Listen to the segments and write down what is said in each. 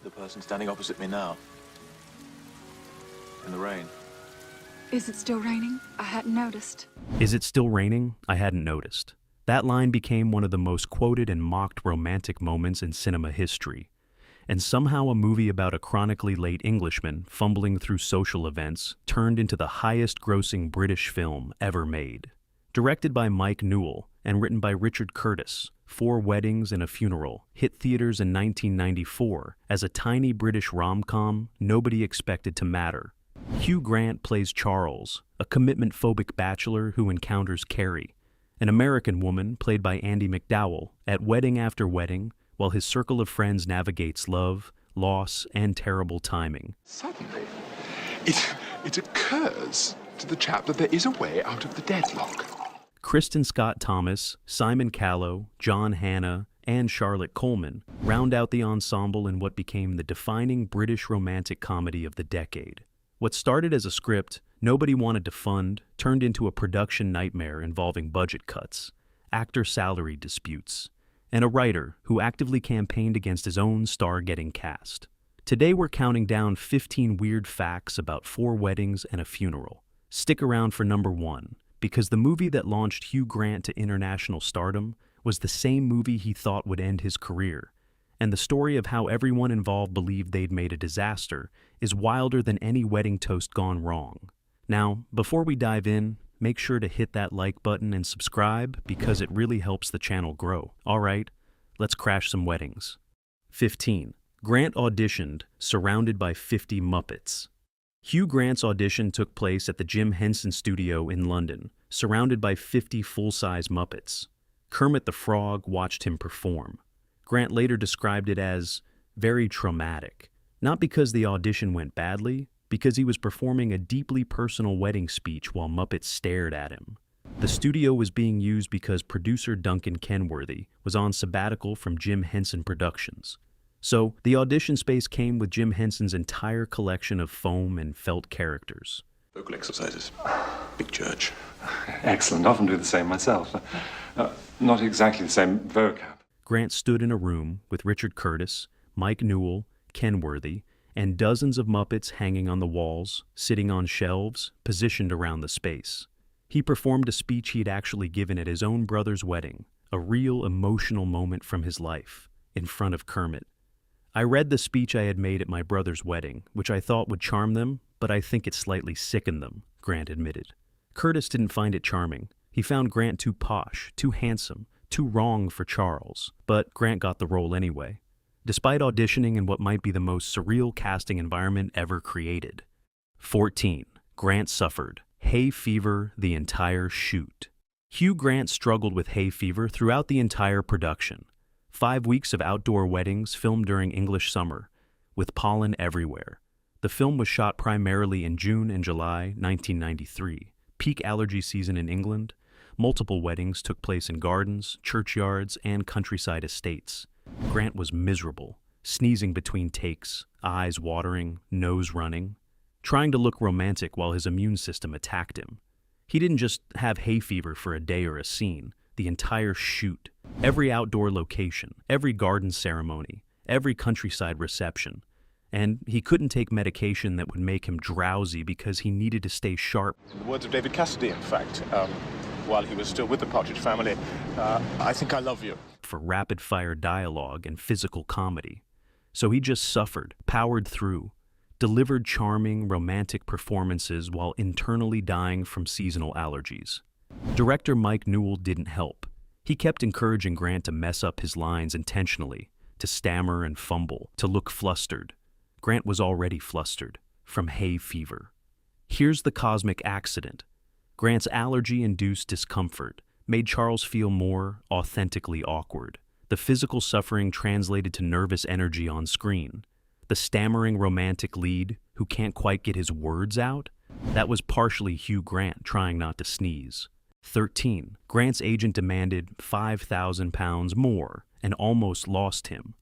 the person standing opposite me now. In the rain. Is it still raining? I hadn't noticed. Is it still raining? I hadn't noticed. That line became one of the most quoted and mocked romantic moments in cinema history. And somehow a movie about a chronically late Englishman fumbling through social events turned into the highest-grossing British film ever made. Directed by Mike Newell and written by Richard Curtis, Four Weddings and a Funeral hit theaters in 1994 as a tiny British rom-com nobody expected to matter. Hugh Grant plays Charles, a commitment-phobic bachelor who encounters Carrie, an American woman played by Andie MacDowell, at wedding after wedding, while his circle of friends navigates love, loss, and terrible timing. Suddenly, it occurs to the chap that there is a way out of the deadlock. Kristen Scott Thomas, Simon Callow, John Hannah, and Charlotte Coleman round out the ensemble in what became the defining British romantic comedy of the decade. What started as a script nobody wanted to fund turned into a production nightmare involving budget cuts, actor salary disputes, and a writer who actively campaigned against his own star-getting cast. Today we're counting down 15 weird facts about Four Weddings and a Funeral. Stick around for number 1, because the movie that launched Hugh Grant to international stardom was the same movie he thought would end his career, and the story of how everyone involved believed they'd made a disaster is wilder than any wedding toast gone wrong. Now, before we dive in, make sure to hit that like button and subscribe because it really helps the channel grow. All right, let's crash some weddings. 15. Grant auditioned, surrounded by 50 Muppets. Hugh Grant's audition took place at the Jim Henson Studio in London, surrounded by 50 full-size Muppets. Kermit the Frog watched him perform. Grant later described it as very traumatic, not because the audition went badly, because he was performing a deeply personal wedding speech while Muppets stared at him. The studio was being used because producer Duncan Kenworthy was on sabbatical from Jim Henson Productions. So, the audition space came with Jim Henson's entire collection of foam and felt characters. Vocal exercises. Big church. Excellent. Often do the same myself. Not exactly the same vocab. Grant stood in a room with Richard Curtis, Mike Newell, Kenworthy, and dozens of Muppets hanging on the walls, sitting on shelves, positioned around the space. He performed a speech he'd actually given at his own brother's wedding, a real emotional moment from his life, in front of Kermit. I read the speech I had made at my brother's wedding, which I thought would charm them, but I think it slightly sickened them, Grant admitted. Curtis didn't find it charming. He found Grant too posh, too handsome, too wrong for Charles, but Grant got the role anyway, despite auditioning in what might be the most surreal casting environment ever created. 14. Grant suffered hay fever the entire shoot. Hugh Grant struggled with hay fever throughout the entire production. 5 weeks of outdoor weddings filmed during English summer, with pollen everywhere. The film was shot primarily in June and July 1993, peak allergy season in England. Multiple weddings took place in gardens, churchyards, and countryside estates. Grant was miserable, sneezing between takes, eyes watering, nose running, trying to look romantic while his immune system attacked him. He didn't just have hay fever for a day or a scene. The entire shoot, every outdoor location, every garden ceremony, every countryside reception. And he couldn't take medication that would make him drowsy because he needed to stay sharp. In the words of David Cassidy, in fact, while he was still with the Partridge Family, I think I love you. For rapid-fire dialogue and physical comedy. So he just suffered, powered through, delivered charming, romantic performances while internally dying from seasonal allergies. Director Mike Newell didn't help. He kept encouraging Grant to mess up his lines intentionally, to stammer and fumble, to look flustered. Grant was already flustered, from hay fever. Here's the cosmic accident. Grant's allergy-induced discomfort made Charles feel more authentically awkward. The physical suffering translated to nervous energy on screen. The stammering romantic lead who can't quite get his words out, that was partially Hugh Grant trying not to sneeze. 13. Grant's agent demanded £5,000 more and almost lost him.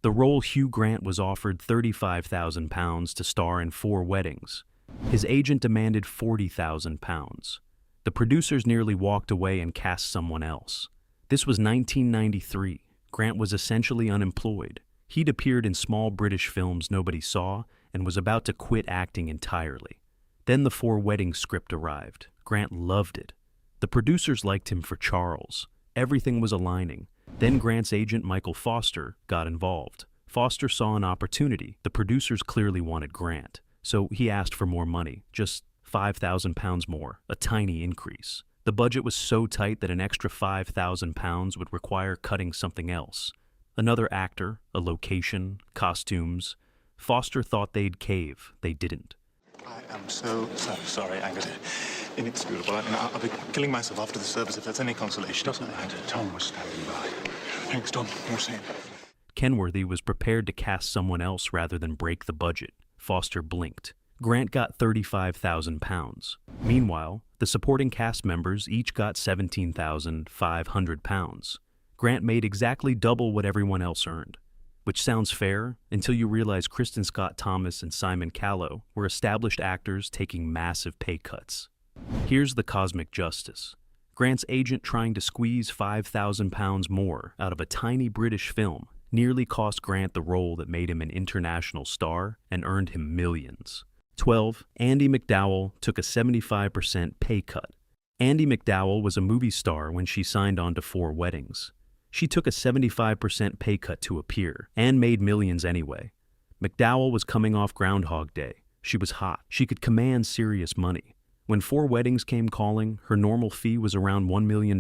The role Hugh Grant was offered £35,000 to star in Four Weddings. His agent demanded £40,000. The producers nearly walked away and cast someone else. This was 1993. Grant was essentially unemployed. He'd appeared in small British films nobody saw and was about to quit acting entirely. Then the Four Weddings script arrived. Grant loved it. The producers liked him for Charles. Everything was aligning. Then Grant's agent, Michael Foster, got involved. Foster saw an opportunity. The producers clearly wanted Grant, so he asked for more money, just £5,000 more, a tiny increase. The budget was so tight that an extra £5,000 would require cutting something else. Another actor, a location, costumes. Foster thought they'd cave. They didn't. I am so sorry, Angus. Inexcusable. I'll be killing myself after the service if that's any consolation. Doesn't matter. Tom was standing by. Thanks, Tom. You're saying. Kenworthy was prepared to cast someone else rather than break the budget. Foster blinked. Grant got £35,000. Meanwhile, the supporting cast members each got £17,500. Grant made exactly double what everyone else earned. Which sounds fair until you realize Kristen Scott Thomas and Simon Callow were established actors taking massive pay cuts. Here's the cosmic justice. Grant's agent trying to squeeze £5,000 more out of a tiny British film nearly cost Grant the role that made him an international star and earned him millions. 12. Andie MacDowell took a 75% pay cut. Andie MacDowell was a movie star when she signed on to Four Weddings. She took a 75% pay cut to appear, and made millions anyway. MacDowell was coming off Groundhog Day. She was hot. She could command serious money. When Four Weddings came calling, her normal fee was around $1 million.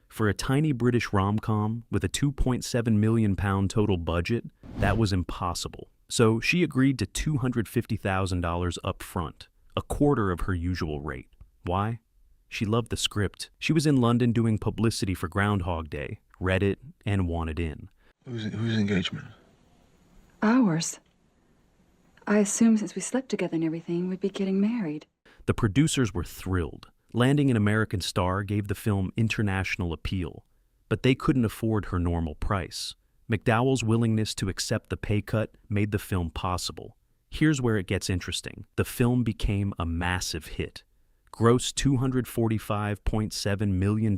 For a tiny British rom-com with a £2.7 million total budget, that was impossible. So she agreed to $250,000 up front, a quarter of her usual rate. Why? She loved the script. She was in London doing publicity for Groundhog Day, read it, and wanted in. Whose engagement? Ours. I assumed since we slept together and everything, we'd be getting married. The producers were thrilled. Landing an American star gave the film international appeal, but they couldn't afford her normal price. MacDowell's willingness to accept the pay cut made the film possible. Here's where it gets interesting. The film became a massive hit. Grossed $245.7 million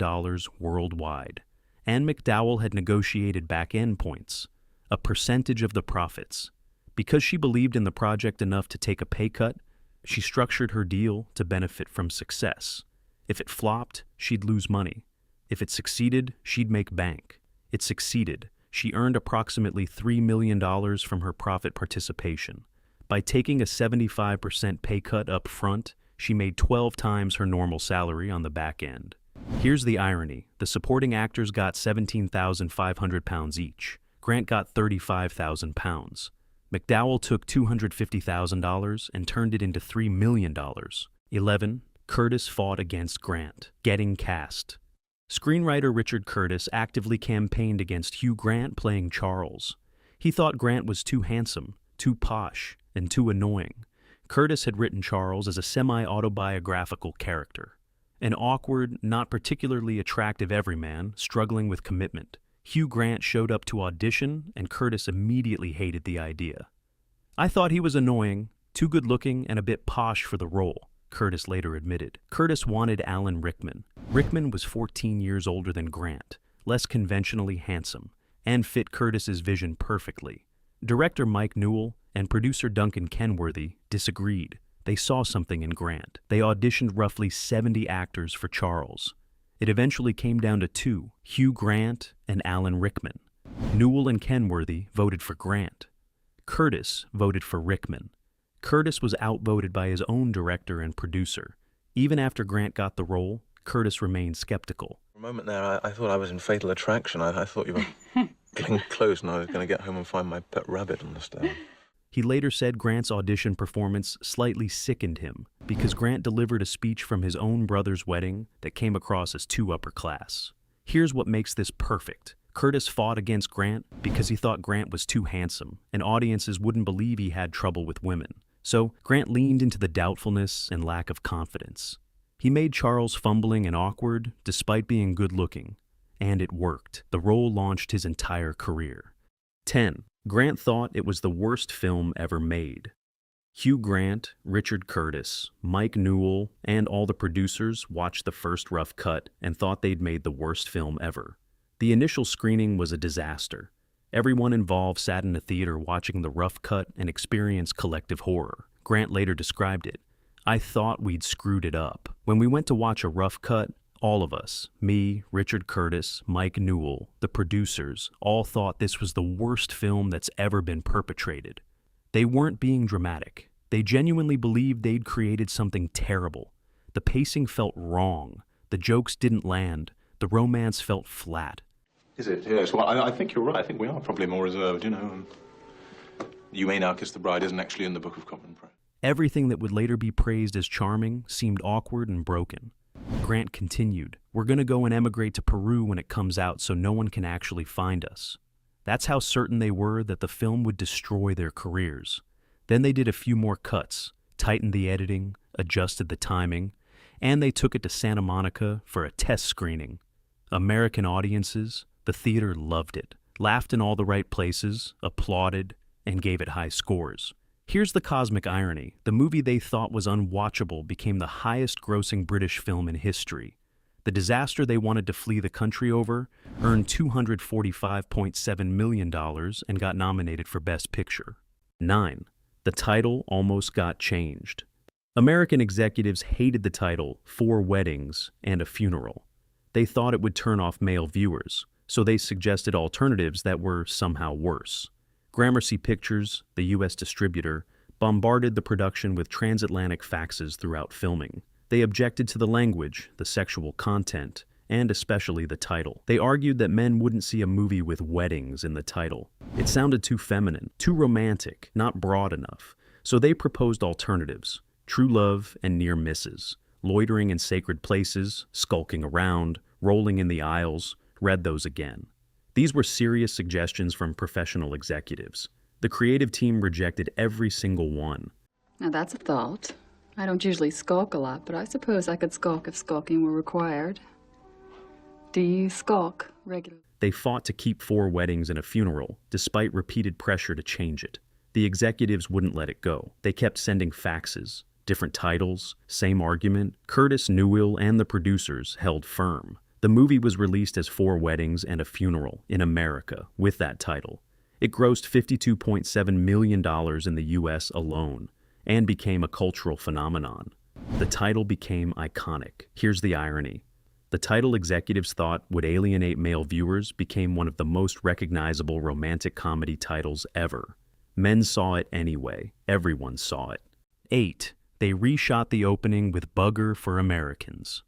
worldwide. And MacDowell had negotiated back-end points, a percentage of the profits. Because she believed in the project enough to take a pay cut, she structured her deal to benefit from success. If it flopped, she'd lose money. If it succeeded, she'd make bank. It succeeded. She earned approximately $3 million from her profit participation. By taking a 75% pay cut up front, she made 12 times her normal salary on the back end. Here's the irony. The supporting actors got £17,500 each. Grant got £35,000. MacDowell took $250,000 and turned it into $3 million. 11. Curtis fought against Grant, getting cast. Screenwriter Richard Curtis actively campaigned against Hugh Grant playing Charles. He thought Grant was too handsome, too posh, and too annoying. Curtis had written Charles as a semi-autobiographical character. An awkward, not particularly attractive everyman struggling with commitment. Hugh Grant showed up to audition, and Curtis immediately hated the idea. "I thought he was annoying, too good-looking, and a bit posh for the role," Curtis later admitted. Curtis wanted Alan Rickman. Rickman was 14 years older than Grant, less conventionally handsome, and fit Curtis's vision perfectly. Director Mike Newell and producer Duncan Kenworthy disagreed. They saw something in Grant. They auditioned roughly 70 actors for Charles. It eventually came down to two, Hugh Grant and Alan Rickman. Newell and Kenworthy voted for Grant. Curtis voted for Rickman. Curtis was outvoted by his own director and producer. Even after Grant got the role, Curtis remained skeptical. For a moment there, I thought I was in Fatal Attraction. I thought you were getting close and I was going to get home and find my pet rabbit on the stone. He later said Grant's audition performance slightly sickened him because Grant delivered a speech from his own brother's wedding that came across as too upper class. Here's what makes this perfect. Curtis fought against Grant because he thought Grant was too handsome, and audiences wouldn't believe he had trouble with women. So Grant leaned into the doubtfulness and lack of confidence. He made Charles fumbling and awkward despite being good-looking. And it worked. The role launched his entire career. 10. Grant thought it was the worst film ever made. Hugh Grant, Richard Curtis, Mike Newell, and all the producers watched the first rough cut and thought they'd made the worst film ever. The initial screening was a disaster. Everyone involved sat in a theater watching the rough cut and experienced collective horror. Grant later described it. "I thought we'd screwed it up. When we went to watch a rough cut, all of us, me, Richard Curtis, Mike Newell, the producers, all thought this was the worst film that's ever been perpetrated. They weren't being dramatic. They genuinely believed they'd created something terrible. The pacing felt wrong. The jokes didn't land. The romance felt flat." Is it? Yes. Well, I think you're right. I think we are probably more reserved, you know. You May Now Kiss the Bride isn't actually in the Book of Common Prayer. Everything that would later be praised as charming seemed awkward and broken. Grant continued, "We're going to go and emigrate to Peru when it comes out so no one can actually find us." That's how certain they were that the film would destroy their careers. Then they did a few more cuts, tightened the editing, adjusted the timing, and they took it to Santa Monica for a test screening. American audiences, the theater loved it, laughed in all the right places, applauded, and gave it high scores. Here's the cosmic irony. The movie they thought was unwatchable became the highest-grossing British film in history. The disaster they wanted to flee the country over earned $245.7 million and got nominated for Best Picture. 9. The title almost got changed. American executives hated the title Four Weddings and a Funeral. They thought it would turn off male viewers, so they suggested alternatives that were somehow worse. Gramercy Pictures, the U.S. distributor, bombarded the production with transatlantic faxes throughout filming. They objected to the language, the sexual content, and especially the title. They argued that men wouldn't see a movie with weddings in the title. It sounded too feminine, too romantic, not broad enough. So they proposed alternatives: true love and near misses, loitering in sacred places, skulking around, rolling in the aisles. Read those again. These were serious suggestions from professional executives. The creative team rejected every single one. Now that's a thought. I don't usually skulk a lot, but I suppose I could skulk if skulking were required. Do you skulk regularly? They fought to keep Four Weddings and a Funeral, despite repeated pressure to change it. The executives wouldn't let it go. They kept sending faxes, different titles, same argument. Curtis, Newell, and the producers held firm. The movie was released as Four Weddings and a Funeral in America with that title. It grossed $52.7 million in the U.S. alone and became a cultural phenomenon. The title became iconic. Here's the irony. The title executives thought would alienate male viewers became one of the most recognizable romantic comedy titles ever. Men saw it anyway. Everyone saw it. 8. They reshot the opening with Bugger for Americans.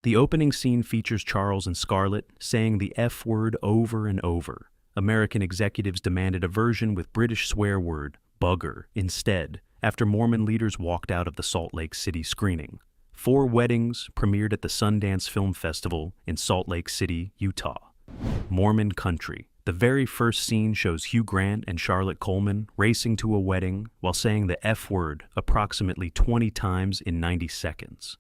The opening scene features Charles and Scarlett saying the F word over and over. American executives demanded a version with British swear word, bugger, instead, after Mormon leaders walked out of the Salt Lake City screening. Four Weddings premiered at the Sundance Film Festival in Salt Lake City, Utah. Mormon Country. The very first scene shows Hugh Grant and Charlotte Coleman racing to a wedding while saying the F word approximately 20 times in 90 seconds.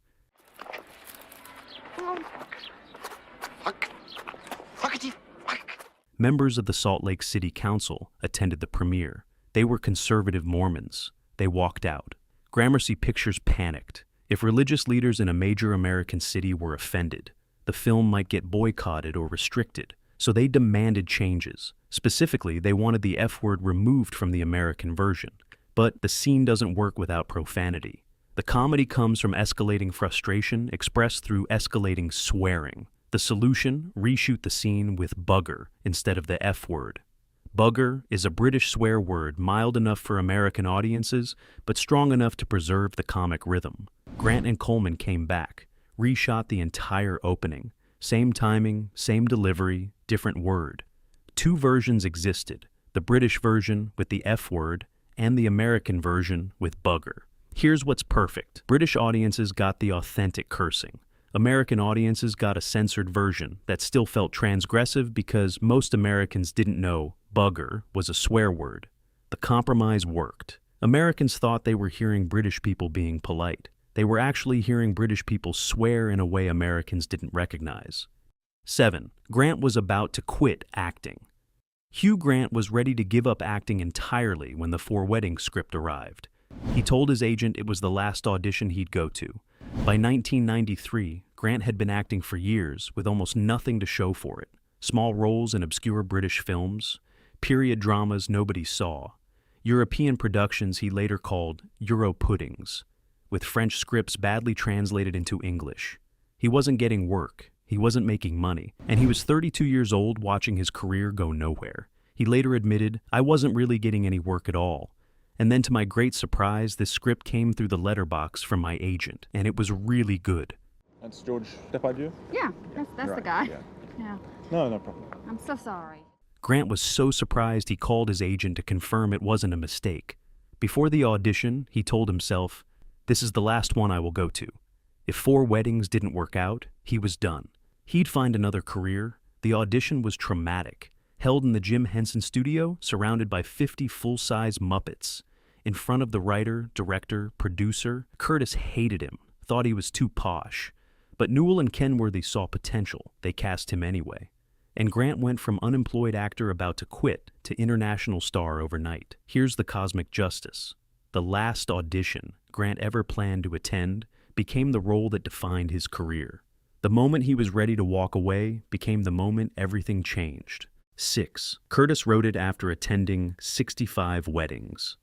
Members of the Salt Lake City Council attended the premiere. They were conservative Mormons. They walked out. Gramercy Pictures panicked. If religious leaders in a major American city were offended, the film might get boycotted or restricted, so they demanded changes. Specifically, they wanted the F word removed from the American version. But the scene doesn't work without profanity. The comedy comes from escalating frustration expressed through escalating swearing. The solution, reshoot the scene with bugger instead of the F word. Bugger is a British swear word mild enough for American audiences, but strong enough to preserve the comic rhythm. Grant and Coleman came back, reshot the entire opening. Same timing, same delivery, different word. Two versions existed, the British version with the F word and the American version with bugger. Here's what's perfect. British audiences got the authentic cursing. American audiences got a censored version that still felt transgressive because most Americans didn't know bugger was a swear word. The compromise worked. Americans thought they were hearing British people being polite. They were actually hearing British people swear in a way Americans didn't recognize. 7. Grant was about to quit acting. Hugh Grant was ready to give up acting entirely when the Four Weddings script arrived. He told his agent it was the last audition he'd go to. By 1993, Grant had been acting for years with almost nothing to show for it. Small roles in obscure British films. period dramas nobody saw, European productions he later called Euro puddings, with French scripts badly translated into English. He wasn't getting work, he wasn't making money, and he was 32 years old watching his career go nowhere. He later admitted, "I wasn't really getting any work at all. And then to my great surprise, this script came through the letterbox from my agent, and it was really good." That's George Depardieu? Yeah, that's the guy. Yeah. No problem. I'm so sorry. Grant was so surprised he called his agent to confirm it wasn't a mistake. Before the audition, he told himself, "This is the last one I will go to." If 4 weddings didn't work out, he was done. He'd find another career. The audition was traumatic, held in the Jim Henson studio, surrounded by 50 full-size Muppets. In front of the writer, director, producer, Curtis hated him, thought he was too posh. But Newell and Kenworthy saw potential. They cast him anyway. And Grant went from unemployed actor about to quit to international star overnight. Here's the cosmic justice. The last audition Grant ever planned to attend became the role that defined his career. The moment he was ready to walk away became the moment everything changed. 6. Curtis wrote it after attending 65 weddings.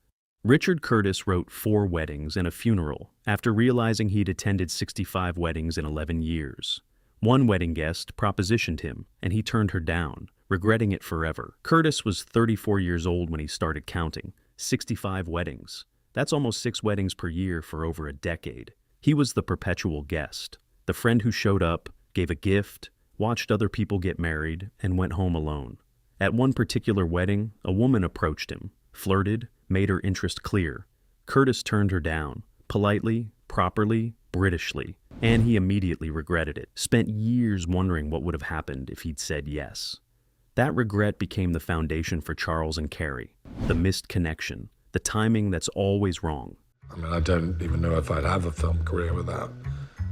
Richard Curtis wrote 4 weddings and a funeral after realizing he'd attended 65 weddings in 11 years. One wedding guest propositioned him, and he turned her down, regretting it forever. Curtis was 34 years old when he started counting. 65 weddings. That's almost 6 weddings per year for over a decade. He was the perpetual guest, the friend who showed up, gave a gift, watched other people get married, and went home alone. At one particular wedding, a woman approached him, flirted, made her interest clear. Curtis turned her down, politely, properly, Britishly, and he immediately regretted it. Spent years wondering what would have happened if he'd said yes. That regret became the foundation for Charles and Carrie, the missed connection, the timing that's always wrong. I mean, I don't even know if I'd have a film career without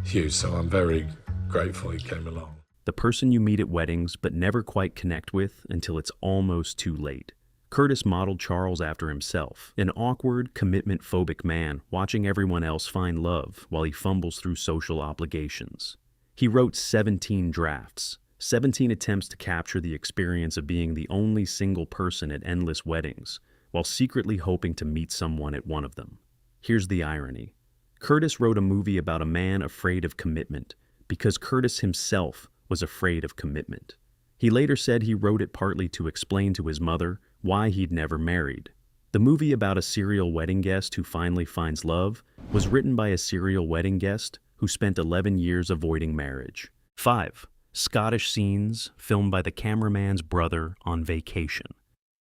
Hugh, so I'm very grateful he came along. The person you meet at weddings but never quite connect with until it's almost too late. Curtis modeled Charles after himself, an awkward, commitment-phobic man watching everyone else find love while he fumbles through social obligations. He wrote 17 drafts, 17 attempts to capture the experience of being the only single person at endless weddings, while secretly hoping to meet someone at one of them. Here's the irony. Curtis wrote a movie about a man afraid of commitment because Curtis himself was afraid of commitment. He later said he wrote it partly to explain to his mother why he'd never married. The movie about a serial wedding guest who finally finds love was written by a serial wedding guest who spent 11 years avoiding marriage. 5. Scottish scenes filmed by the cameraman's brother on vacation.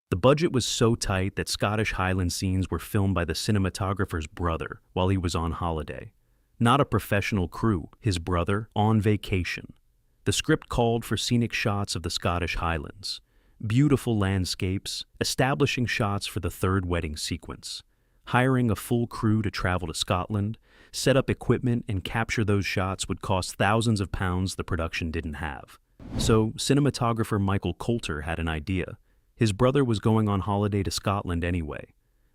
The budget was so tight that Scottish Highland scenes were filmed by the cinematographer's brother while he was on holiday. Not a professional crew, his brother on vacation. The script called for scenic shots of the Scottish Highlands, beautiful landscapes, establishing shots for the third wedding sequence, hiring a full crew to travel to Scotland, set up equipment and capture those shots would cost thousands of pounds the production didn't have. So cinematographer Michael Coulter had an idea. His brother was going on holiday to Scotland anyway.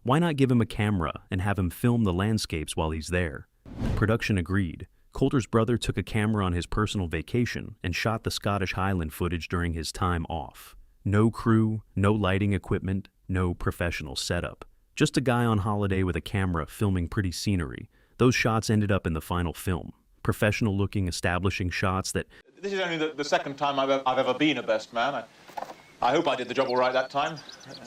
Why not give him a camera and have him film the landscapes while he's there? The production agreed. Coulter's brother took a camera on his personal vacation and shot the Scottish Highland footage during his time off. No crew, no lighting equipment, no professional setup. Just a guy on holiday with a camera filming pretty scenery. Those shots ended up in the final film. Professional-looking establishing shots that... This is only the second time I've ever been a best man. I hope I did the job all right that time.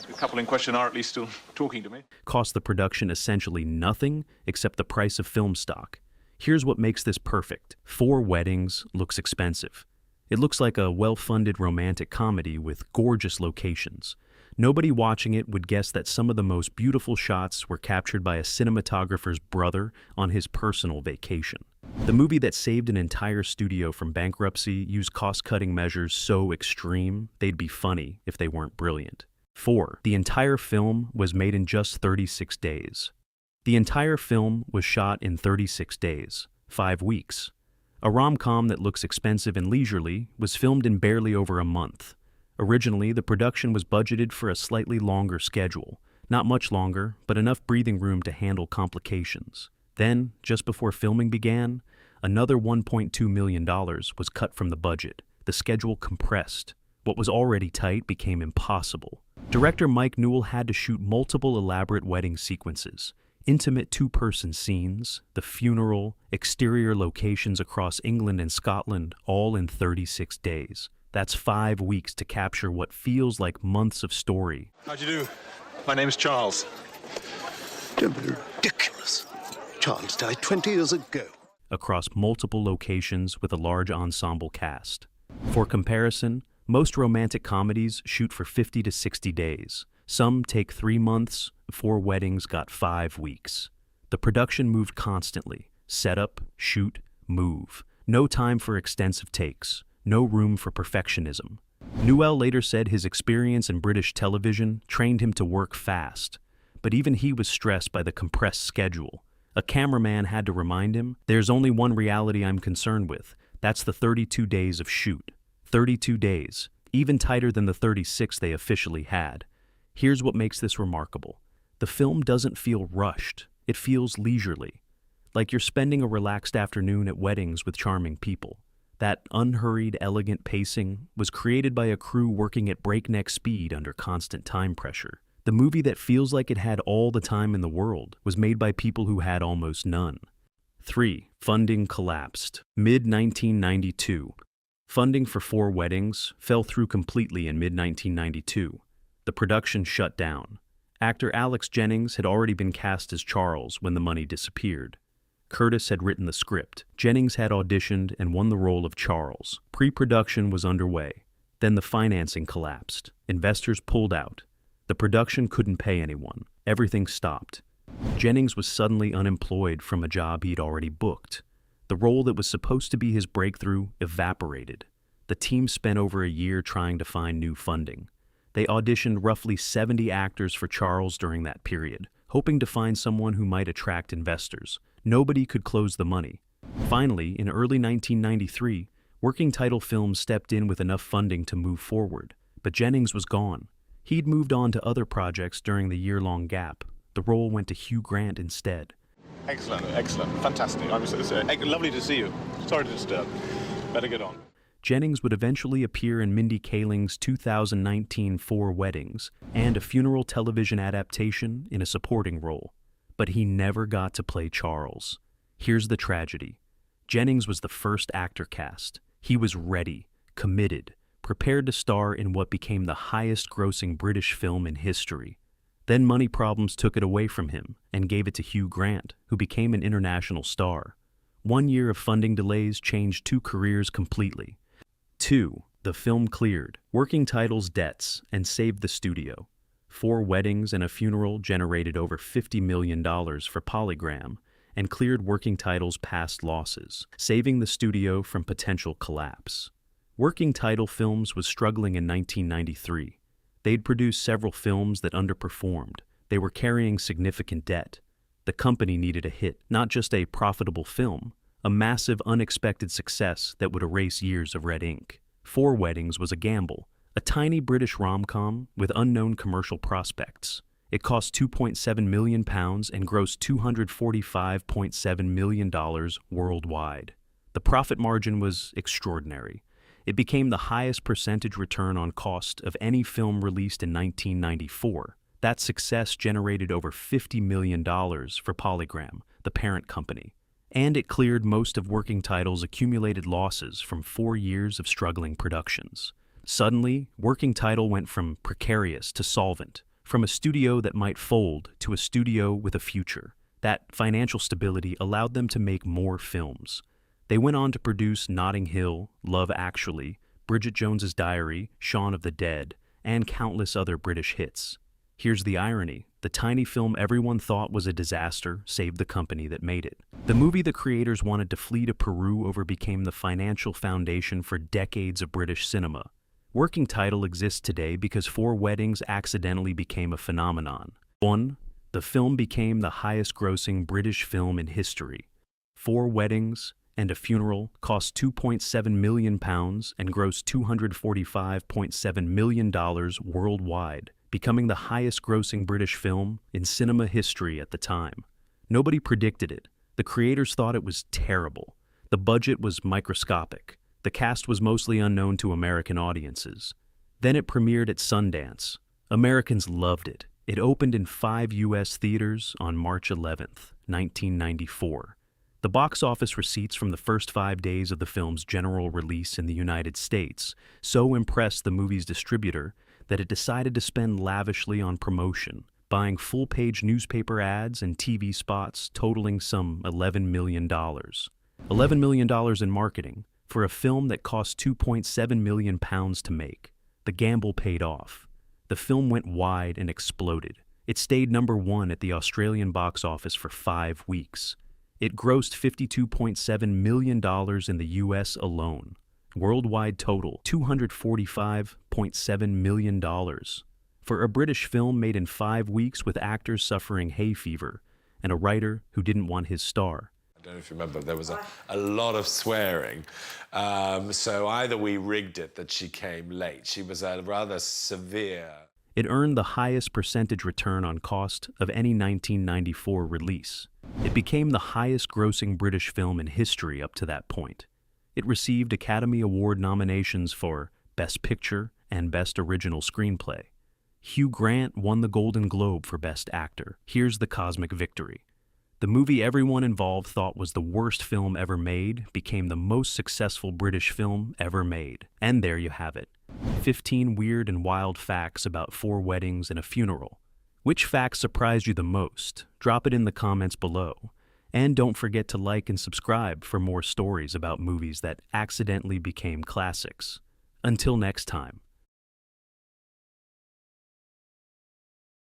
The couple in question are at least still talking to me. Cost the production essentially nothing except the price of film stock. Here's what makes this perfect. 4 weddings looks expensive. It looks like a well-funded romantic comedy with gorgeous locations. Nobody watching it would guess that some of the most beautiful shots were captured by a cinematographer's brother on his personal vacation. The movie that saved an entire studio from bankruptcy used cost-cutting measures so extreme they'd be funny if they weren't brilliant. 4. The entire film was made in just 36 days. The entire film was shot in 36 days, 5 weeks. A rom-com that looks expensive and leisurely was filmed in barely over a month. Originally, the production was budgeted for a slightly longer schedule. Not much longer, but enough breathing room to handle complications. Then, just before filming began, another $1.2 million was cut from the budget. The schedule compressed. What was already tight became impossible. Director Mike Newell had to shoot multiple elaborate wedding sequences, intimate two-person scenes, the funeral, exterior locations across England and Scotland, all in 36 days. That's 5 weeks to capture what feels like months of story. How'd you do? My name's Charles. Don't be ridiculous. Charles died 20 years ago. Across multiple locations with a large ensemble cast. For comparison, most romantic comedies shoot for 50 to 60 days. Some take 3 months, 4 weddings got 5 weeks. The production moved constantly. Set up, shoot, move. No time for extensive takes. No room for perfectionism. Newell later said his experience in British television trained him to work fast. But even he was stressed by the compressed schedule. A cameraman had to remind him, there's only one reality I'm concerned with. That's the 32 days of shoot. 32 days, even tighter than the 36 they officially had. Here's what makes this remarkable. The film doesn't feel rushed. It feels leisurely. Like you're spending a relaxed afternoon at weddings with charming people. That unhurried, elegant pacing was created by a crew working at breakneck speed under constant time pressure. The movie that feels like it had all the time in the world was made by people who had almost none. 3. Funding collapsed. Mid-1992. Funding for 4 weddings fell through completely in mid-1992. The production shut down. Actor Alex Jennings had already been cast as Charles when the money disappeared. Curtis had written the script. Jennings had auditioned and won the role of Charles. Pre-production was underway. Then the financing collapsed. Investors pulled out. The production couldn't pay anyone. Everything stopped. Jennings was suddenly unemployed from a job he'd already booked. The role that was supposed to be his breakthrough evaporated. The team spent over a year trying to find new funding. They auditioned roughly 70 actors for Charles during that period, hoping to find someone who might attract investors. Nobody could close the money. Finally, in early 1993, Working Title Films stepped in with enough funding to move forward, but Jennings was gone. He'd moved on to other projects during the year-long gap. The role went to Hugh Grant instead. Excellent, excellent, fantastic. It's lovely to see you. Sorry to disturb. Better get on. Jennings would eventually appear in Mindy Kaling's 2019 Four Weddings and a funeral television adaptation in a supporting role. But he never got to play Charles. Here's the tragedy. Jennings was the first actor cast. He was ready, committed, prepared to star in what became the highest-grossing British film in history. Then money problems took it away from him and gave it to Hugh Grant, who became an international star. 1 year of funding delays changed 2 careers completely. 2. The film cleared Working Title's debts and saved the studio. 4 weddings and a funeral generated over $50 million for Polygram and cleared Working Title's past losses, saving the studio from potential collapse. Working Title Films was struggling in 1993. They'd produced several films that underperformed. They were carrying significant debt. The company needed a hit, not just a profitable film, a massive, unexpected success that would erase years of red ink. Four Weddings was a gamble, a tiny British rom-com with unknown commercial prospects. It cost £2.7 million and grossed $245.7 million worldwide. The profit margin was extraordinary. It became the highest percentage return on cost of any film released in 1994. That success generated over $50 million for Polygram, the parent company. And it cleared most of Working Title's accumulated losses from 4 years of struggling productions. Suddenly, Working Title went from precarious to solvent, from a studio that might fold to a studio with a future. That financial stability allowed them to make more films. They went on to produce Notting Hill, Love Actually, Bridget Jones's Diary, Shaun of the Dead, and countless other British hits. Here's the irony. The tiny film everyone thought was a disaster saved the company that made it. The movie the creators wanted to flee to Peru over became the financial foundation for decades of British cinema. Working Title exists today because Four Weddings accidentally became a phenomenon. 1. The film became the highest-grossing British film in history. Four Weddings and a Funeral cost £2.7 million and grossed $245.7 million worldwide, becoming the highest-grossing British film in cinema history at the time. Nobody predicted it. The creators thought it was terrible. The budget was microscopic. The cast was mostly unknown to American audiences. Then it premiered at Sundance. Americans loved it. It opened in 5 U.S. theaters on March 11th, 1994. The box office receipts from the first 5 days of the film's general release in the United States so impressed the movie's distributor that it decided to spend lavishly on promotion, buying full-page newspaper ads and TV spots totaling some $11 million. $11 million in marketing for a film that cost £2.7 million to make. The gamble paid off. The film went wide and exploded. It stayed #1 at the Australian box office for 5 weeks. It grossed $52.7 million in the U.S. alone. Worldwide total, $245.7 million. For a British film made in 5 weeks with actors suffering hay fever and a writer who didn't want his star. I don't know if you remember, there was a lot of swearing. So either we rigged it that she came late. She was a rather severe... It earned the highest percentage return on cost of any 1994 release. It became the highest-grossing British film in history up to that point. It received Academy Award nominations for Best Picture and Best Original Screenplay. Hugh Grant won the Golden Globe for Best Actor. Here's the cosmic victory. The movie everyone involved thought was the worst film ever made became the most successful British film ever made. And there you have it. 15 weird and wild facts about 4 weddings and a funeral. Which facts surprised you the most? Drop it in the comments below. And don't forget to like and subscribe for more stories about movies that accidentally became classics. Until next time.